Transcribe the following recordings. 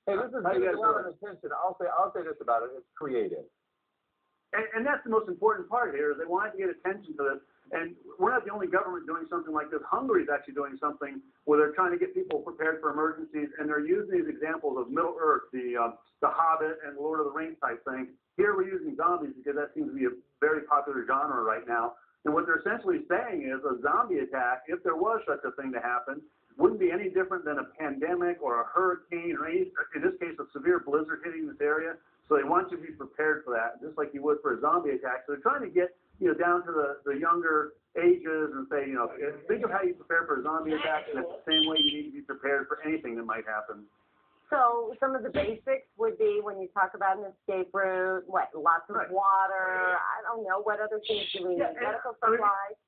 Hey, this is getting a lot of attention. I'll say this about it. It's creative. And that's the most important part here, is they wanted to get attention to this. And we're not the only government doing something like this. Hungary is actually doing something where they're trying to get people prepared for emergencies, and they're using these examples of Middle Earth, the Hobbit and Lord of the Rings type thing. Here we're using zombies because that seems to be a very popular genre right now. And what they're essentially saying is a zombie attack, if there was such a thing to happen, wouldn't be any different than a pandemic or a hurricane or any, in this case, a severe blizzard hitting this area. So they want you to be prepared for that, just like you would for a zombie attack. So they're trying to get down to the younger ages and say, think of how you prepare for a zombie attack, and it's the same way you need to be prepared for anything that might happen. So some of the basics would be when you talk about an escape route, lots of water, I don't know, what other things do we need? Medical supplies?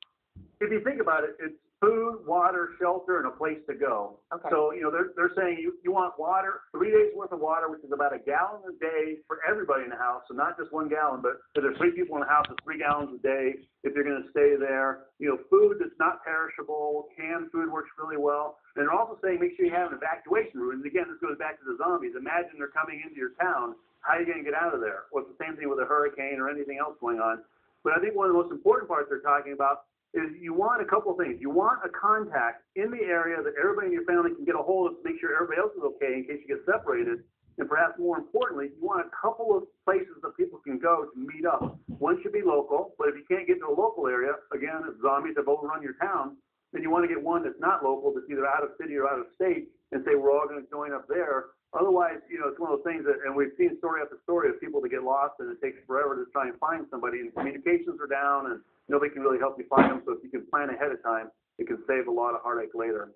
If you think about it, it's food, water, shelter, and a place to go. Okay. So, they're saying you want water, 3 days worth of water, which is about a gallon a day for everybody in the house. So not just 1 gallon, but if there's 3 people in the house, it's 3 gallons a day if you're going to stay there. Food that's not perishable, canned food works really well. And they're also saying make sure you have an evacuation route. And again, this goes back to the zombies. Imagine they're coming into your town. How are you going to get out of there? Well, it's the same thing with a hurricane or anything else going on. But I think one of the most important parts they're talking about is you want a couple of things. You want a contact in the area that everybody in your family can get a hold of to make sure everybody else is okay in case you get separated. And perhaps more importantly, you want a couple of places that people can go to meet up. One should be local, but if you can't get to a local area, again, if zombies have overrun your town, then you want to get one that's not local, that's either out of city or out of state, and say we're all going to join up there. Otherwise, it's one of those things that, and we've seen story after story of people that get lost, and it takes forever to try and find somebody, and communications are down, and nobody can really help you find them. So if you can plan ahead of time, it can save a lot of heartache later.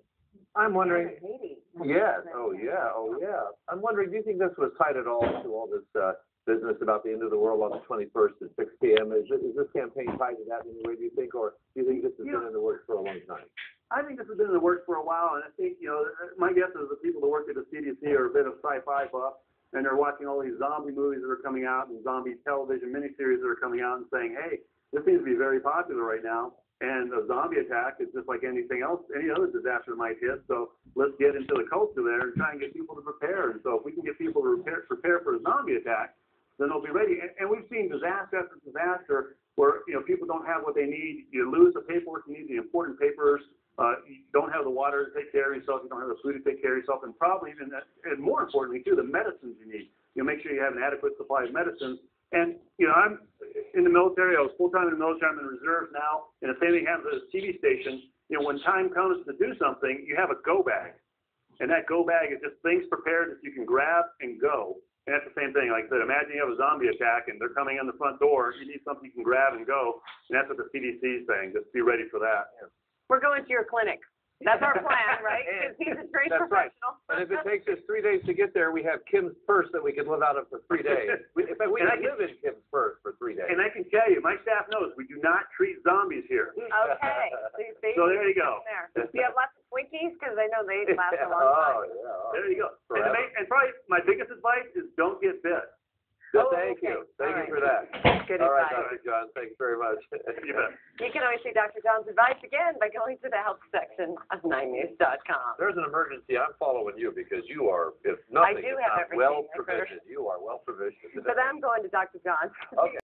I'm wondering. Yes. Oh yeah. I'm wondering. Do you think this was tied at all to all this business about the end of the world on the 21st at 6 p.m.? Is this campaign tied to that in any way? Do you think, or do you think this has been in the works for a long time? I think this has been in the works for a while, and I think my guess is the people that work at the CDC are a bit of sci-fi buff, and they're watching all these zombie movies that are coming out and zombie television miniseries that are coming out and saying, hey, this seems to be very popular right now. And a zombie attack is just like anything else, any other disaster that might hit. So let's get into the culture there and try and get people to prepare. And so if we can get people to prepare for a zombie attack, then they'll be ready. And we've seen disaster after disaster where people don't have what they need. You lose the paperwork you need, the important papers. You don't have the water to take care of yourself. You don't have the food to take care of yourself. And probably even, and more importantly too, the medicines you need. Make sure you have an adequate supply of medicines. And, I'm in the military. I was full-time in the military. I'm in reserve now. And the same thing happens at a TV station. When time comes to do something, you have a go bag. And that go bag is just things prepared that you can grab and go. And that's the same thing. Like I said, imagine you have a zombie attack and they're coming in the front door. You need something you can grab and go. And that's what the CDC is saying. Just be ready for that. We're going to your clinic. That's our plan, right? Because he's a great professional. Right. And if it takes us 3 days to get there, we have Kim's purse that we can live out of for 3 days. In fact, we can live in Kim's purse for 3 days. And I can tell you, my staff knows we do not treat zombies here. Okay. So there you go. Do you have lots of Twinkies? Because I know they last a long time. Oh, yeah. There you go. And probably my biggest advice is don't get bit. Thank you. Thank you for that. Good All right, advice. Dr. John. Thanks very much. You bet. You can always see Dr. John's advice again by going to the help section of 9news.com. There's an emergency. I'm following you because you are, if nothing, I do if have not everything. well provisioned. You are well provisioned. But I'm going to Dr. John's. Okay.